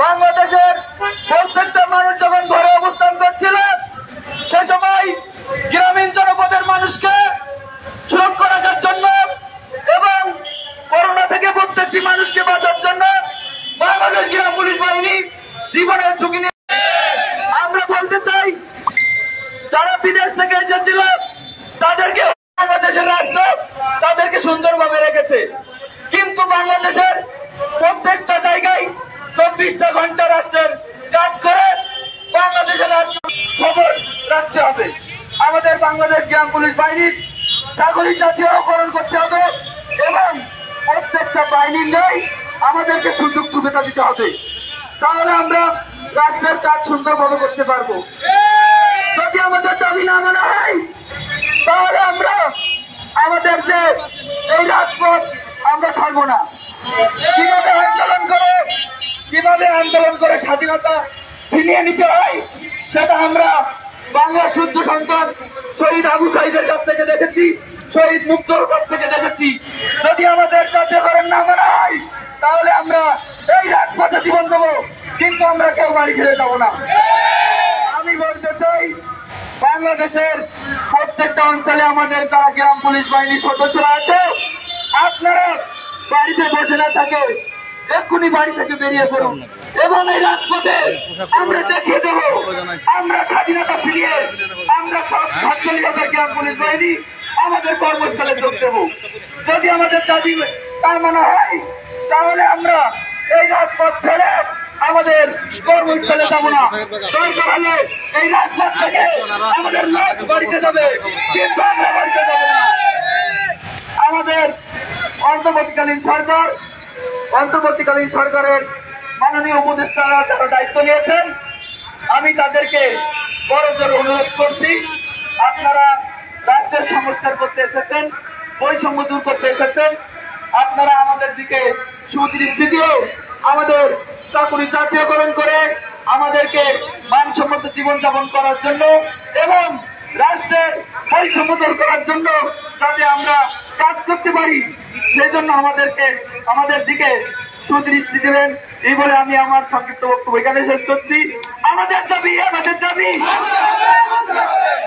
বাংলাদেশের প্রত্যেকটা মানুষ যখন ঘরে অবস্থান করছিল, সে সময় গ্রামীণ জনপদের মানুষকে সুরক্ষা রাখার জন্য এবং করোনা থেকে প্রত্যেকটি মানুষকে বাঁচার জন্য বাংলাদেশ গ্রাম পুলিশ বাহিনী জীবনের ঝুঁকি নিয়ে। আমরা বলতে চাই, যারা বিদেশ থেকে এসেছিল তাদেরকে বাংলাদেশের রাষ্ট্র তাদেরকে সুন্দরভাবে রেখেছে, কিন্তু বাংলাদেশের প্রত্যেকটা জায়গায় 24টা ঘন্টা রাষ্ট্রের কাজ করে বাংলাদেশের রাষ্ট্র খবর রাখতে হবে। আমাদের বাংলাদেশ গ্রাম পুলিশ বাহিনীর নাগরিক জাতীয়করণ করতে হবে এবং প্রত্যেকটা বাহিনীর নেই আমাদেরকে সুযোগ সুবিধা দিতে হবে, তাহলে আমরা রাষ্ট্রের কাজ সুন্দরভাবে করতে পারবো। যদি আমাদের দাবি না মানা হয়, তাহলে আমরা আমাদের যে এই রাজপথ আমরা ছাড়বো না। কিভাবে আন্দোলন করে স্বাধীনতা ছিনিয়ে নিতে হয় সেটা আমরা বাংলা শুদ্ধ সন্তান শহীদ আবু সাইদের কাছ থেকে দেখেছি, শহীদ মুক্তর কাছ থেকে দেখেছি। যদি আমাদের জাতীয়করণ না মানা হয়, তাহলে আমরা এই রাজপথে জীবন দেবো, কিন্তু আমরা কেউ বাড়ি ফিরে যাবো না। আমি বলতে চাই, বাংলাদেশের প্রত্যেকটা অঞ্চলে আমাদের যারা গ্রাম পুলিশ বাহিনীর সদস্যরা আছে, আপনারা বাড়িতে বসে না থাকে এক্ষুনি বাড়ি থেকে বেরিয়ে পড়ুন এবং এই রাজপথে আমরা দেখিয়ে দেব আমরা স্বাধীনতা ফিরিয়ে আমরা 47,000 গ্রাম পুলিশ বাহিনী আমাদের কর্মস্থলে যোগ দেব। যদি আমাদের দাবি তার মানা হয়, তাহলে আমরা এই রাজপথ ছেড়ে আমাদের কর্মস্থলে যাব না। দরকার হলে এই রাজপথ থেকে আমাদের লাশ বাড়িতে যাবে, কিন্তু আমরা বাড়িতে যাব না। আমাদের অন্তর্বর্তীকালীন সরকারের মাননীয় উপদেষ্টারা যারা দায়িত্ব নিয়েছেন, আমি তাদেরকে বড়জোর অনুরোধ করছি, আপনারা রাষ্ট্রের সংস্কার করতে এসেছেন, বৈষম্য দূর করতে এসেছেন, আপনারা আমাদের দিকে সুদৃষ্টি দিয়ে আমাদের চাকুরি জাতীয়করণ করে আমাদেরকে মানসম্মত জীবনযাপন করার জন্য এবং রাষ্ট্রের বৈষম্য দূর করার জন্য যাতে আমরা কাজ করতে পারি, সেই জন্য আমাদের দিকে সুদৃষ্টি দেবেন। এই বলে আমি আমার সংক্ষিপ্ত বক্তব্য এখানে শেষ করছি। আমাদের দাবি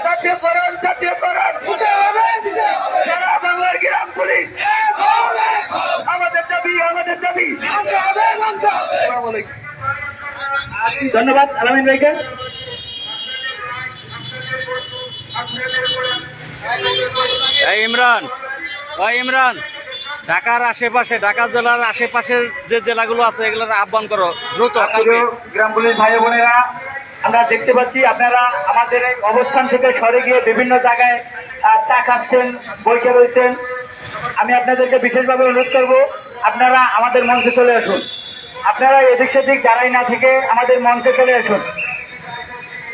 জাতীয়করণ সারা বাংলার গ্রাম পুলিশ, আমাদের দাবি। ধন্যবাদ আলামিন ভাইকে। ইমরান, ঢাকার আশেপাশে, ঢাকা জেলার আশেপাশের যে জেলাগুলো আছে এগুলোর আহ্বান করো দ্রুত। গ্রাম পুলিশ ভাই বোনেরা, আমরা দেখতে পাচ্ছি আপনারা আমাদের অবস্থান থেকে সরে গিয়ে বিভিন্ন জায়গায় চা খাচ্ছেন, বসে রয়েছেন। আমি আপনাদেরকে বিশেষভাবে অনুরোধ করব, আপনারা আমাদের মঞ্চে চলে আসুন। আপনারা এদিক সেদিক দাঁড়াই না থেকে আমাদের মঞ্চে চলে আসুন।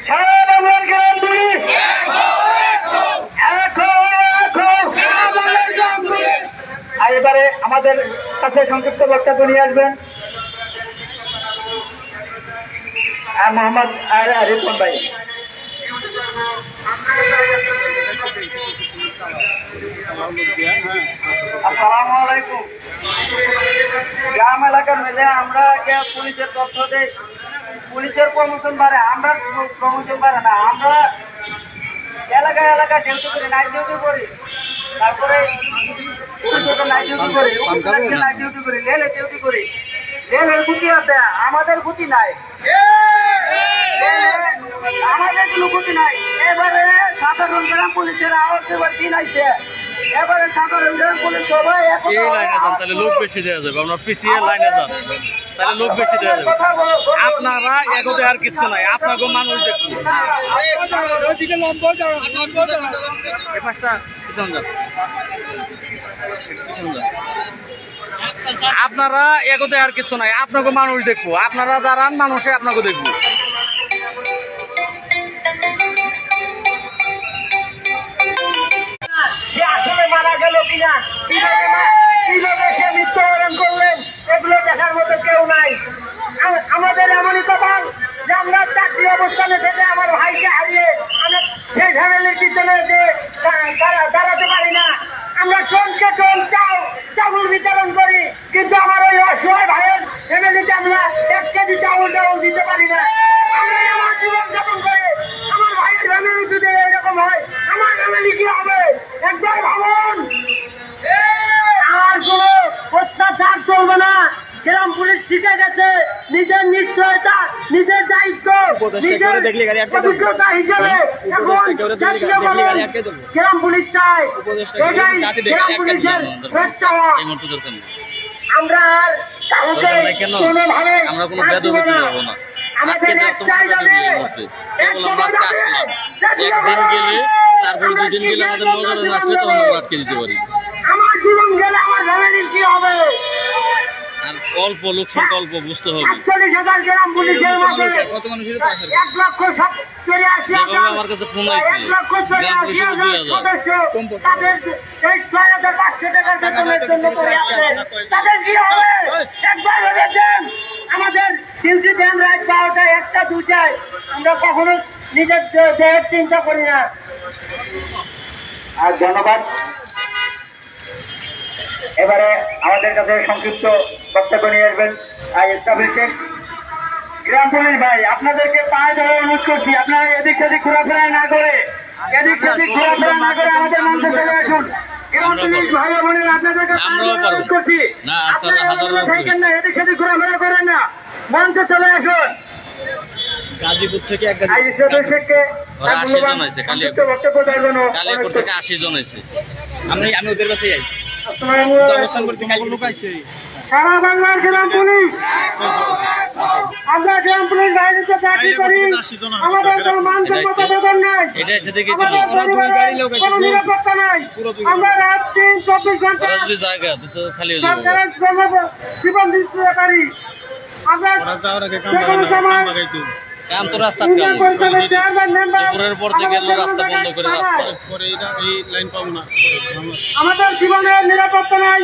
সারা বাংলার গ্রাম পুলিশ, আর এবারে আমাদের কাছে সংক্ষিপ্ত বক্তব্য নিয়ে আসবেন মোহাম্মদ রিপন ভাই। আসসালামু আলাইকুম। গ্রাম এলাকার মিলে আমরা পুলিশের তথ্য দেই, পুলিশের প্রমোশন বাড়ে, আমরা প্রমোশন বাড়ে না। আমরা এলাকায় ডিউটি করি, নাইট ডিউটি করি, তারপরে নাইট ডিউটি করি, নাইট ডিউটি করি, রেলে ডিউটি করি। রেলের গুটি আছে, আমাদের গুটি নাই, আমাদের কোনো গুটি নাই। এবারে সাধারণ গ্রাম পুলিশের আওয়াজ দেওয়ার দিন আইছে, এবারে সাধারণ গ্রাম পুলিশ সবাই তাহলে লোক বেশি দেওয়া যাবে। আমরা পিছিয়ে লাইনে যান, তাহলে লোক বেশি দেওয়া যাবে। আপনারা এগোতে আর কিছু নাই, আপনাকে মানুষ দেখুন। আপনারা এগোতে আর কিছু নাই, আপনাকে মানুষ দেখবো। আপনারা দাঁড়ান, মানুষে আপনাকে দেখবো। আসলে মারা গেল কিনা, কিভাবে সে মৃত্যুবরণ করলেন, এগুলো দেখার মতো কেউ নাই। আমাদের এমনই কপাল যে আমরা চাকরি অবস্থানে থেকে আমার ভাইকে হারিয়ে আমরা সেই ফ্যামিলির পিছনে যে দাঁড়াতে পারি না। আমরা টনকে টন চাউল বিতরণ করি, কিন্তু আমার ওই অসহায় ভাইয়ের ফ্যামিলিতে আমরা শিখে গেছে নিজের নিশ্চয়তা, নিজের দায়িত্ব, নিজের অভিজ্ঞতা হিসেবে এখন জাতীয় গ্রাম পুলিশ চাই। এটাই গ্রাম পুলিশের শেষ চাওয়া। আমরা আর কাউকে কোনোভাবে আমরা কোনো বেদবি করবো না। আমাদের একটাই দাবি, একদিন গেলে তারপরে 2 দিন গেলে আমাদের নজরে না আসলে তখন আমরা আটকে দিতে পারি। আমার জীবন গেলে আমার ফ্যামিলির কি হবে? আর অল্প লোক সংখ্যা অল্প বুঝতে হবে। ৪৮,০০০ গ্রাম পুলিশের মাঝে ১,৮৪,৮০,০০০ আমার কাছে ফোন আছে, ১,৮৪,৮০,০০০ সদস্য তাদের এই ৬,৫০০ টাকার বেতনের জন্য করে আছে। তাদের কি হবে? একবার ভেবেছেন? আমাদের ডিউটি টাইম রাত ১২টায়, ১টা, ২টায়। আমরা কখনো নিজের দেহের চিন্তা করি না। আর ধন্যবাদ। এবারে আমাদের কাছে সংক্ষিপ্ত বক্তব্য নিয়ে আসবেন গ্রাম পুলিশ ভাই। আপনাদেরকে পায়ে ধরে অনুরোধ করছি, আপনারা এদিক সেদিক ঘোরাফেরা না করে আমাদের মঞ্চে চলে আসুন। গ্রাম পুলিশ ভাই বোনের আপনাদেরকে পায়ে ধরে অনুরোধ করছি, আপনারা থাকেন না, এদিক সেদিক ঘোরাফেরা করেন না, মঞ্চে চলে আসুন। গাজীপুর থেকে কালিয়াপুর থেকে 80 জন আছে। আমি ওদের কাছেই আইছি, অবস্থান করছি। সারা বাংলার গ্রাম পুলিশ, আমরা গ্রাম পুলিশ বাহিনীতে চাকরি করি, আমাদের কোনো মান সম্মতা বেতন নাই, আমাদের পরিবারের কোনো নিরাপত্তা নাই। আমরা রাত 3-24 ঘন্টা সরকারের জন্য জীবন দিতে পারি। আমরা যেকোনো সময় কাম তো রাস্তা দুপুরের পর থেকে রাস্তা বন্ধ করে রাস্তা আমাদের জীবনের নিরাপত্তা নাই।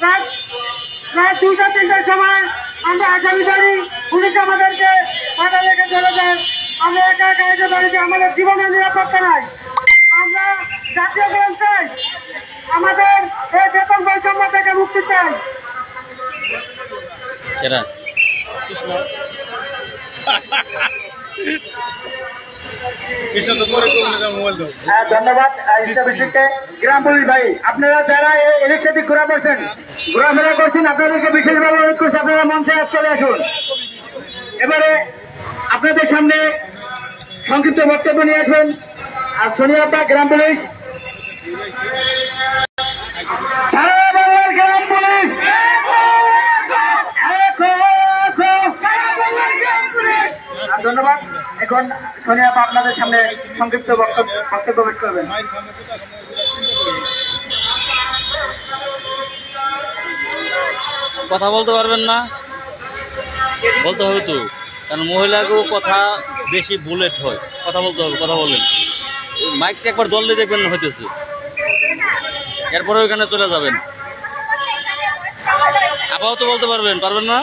রাত 2টা-3টার সময় আমরা আসামি ধরি, পুলিশ আমাদেরকে বাধা রেখে চলে যায়। আমরা একা একা এসে বাড়িতে, আমাদের জীবনের নিরাপত্তা নাই। আমরা জাতীয় গ্রাম চাই, আমাদের এই বেতন বৈষম্য থেকে মুক্তি চাই। ধন্যবাদ। গ্রাম পুলিশ ভাই, আপনারা যারা এদিক সেদিক ঘোরাফেরা করছেন, আপনাদেরকে বিশেষভাবে অনুরোধ করছি, আপনারা মঞ্চে চলে আসুন। এবারে আপনাদের সামনে সংক্ষিপ্ত বক্তব্য নিয়ে আসবেন আর সোনিয়াপা গ্রাম পুলিশ। সারা বাংলার গ্রাম পুলিশ, ধন্যবাদ। এখন সোনিয়াপা আপনাদের সামনে সংক্ষিপ্ত বক্তব্য পেশ করবেন। কথা বলতে পারবেন না? বলতে হবে তো, কারণ মহিলাকেও কথা বেশি বুলেট হয়, কথা বলতে হবে। কথা বলেন, মাইকটা একবার দললে দেখবেন হইতেছে, এরপরে ওইখানে চলে যাবেন। আপাতত বলতে পারবেন না?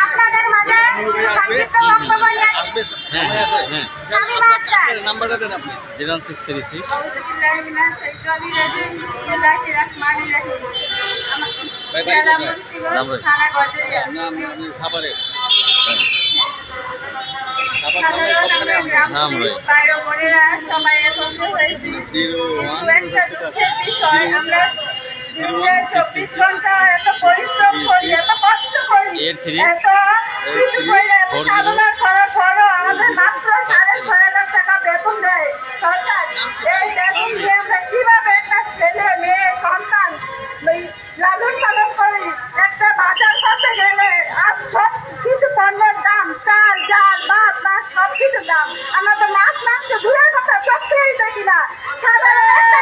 আপনাদের মাঝে সংক্ষিপ্ত বক্তব্য নিয়ে নাম্বারটা দেন আপনি। 0636 খাবারের সবাই একত্র হয়েছি। একটা দুঃখের বিষয়, আমরা 24 ঘন্টা এত পরিশ্রম করি, এত কষ্ট করি, এত কিছু করি, এত সাধনার করার পরও আমাদের মাত্র 6,500 টাকা বেতন দেয় সরকার। এই বেতন দিয়ে আমরা কিভাবে একটা ছেলে মেয়ে সন্তান লালন পালন করি? একটা বাজার করতে গেলে আর সব কিছু পণ্যের দাম, চাল, ডাল, ভাত, মাছ সব কিছুর দাম। আমরা তো মাছ মাংস দূরের কথা চোখেই দেখি না। সাধারণ একটা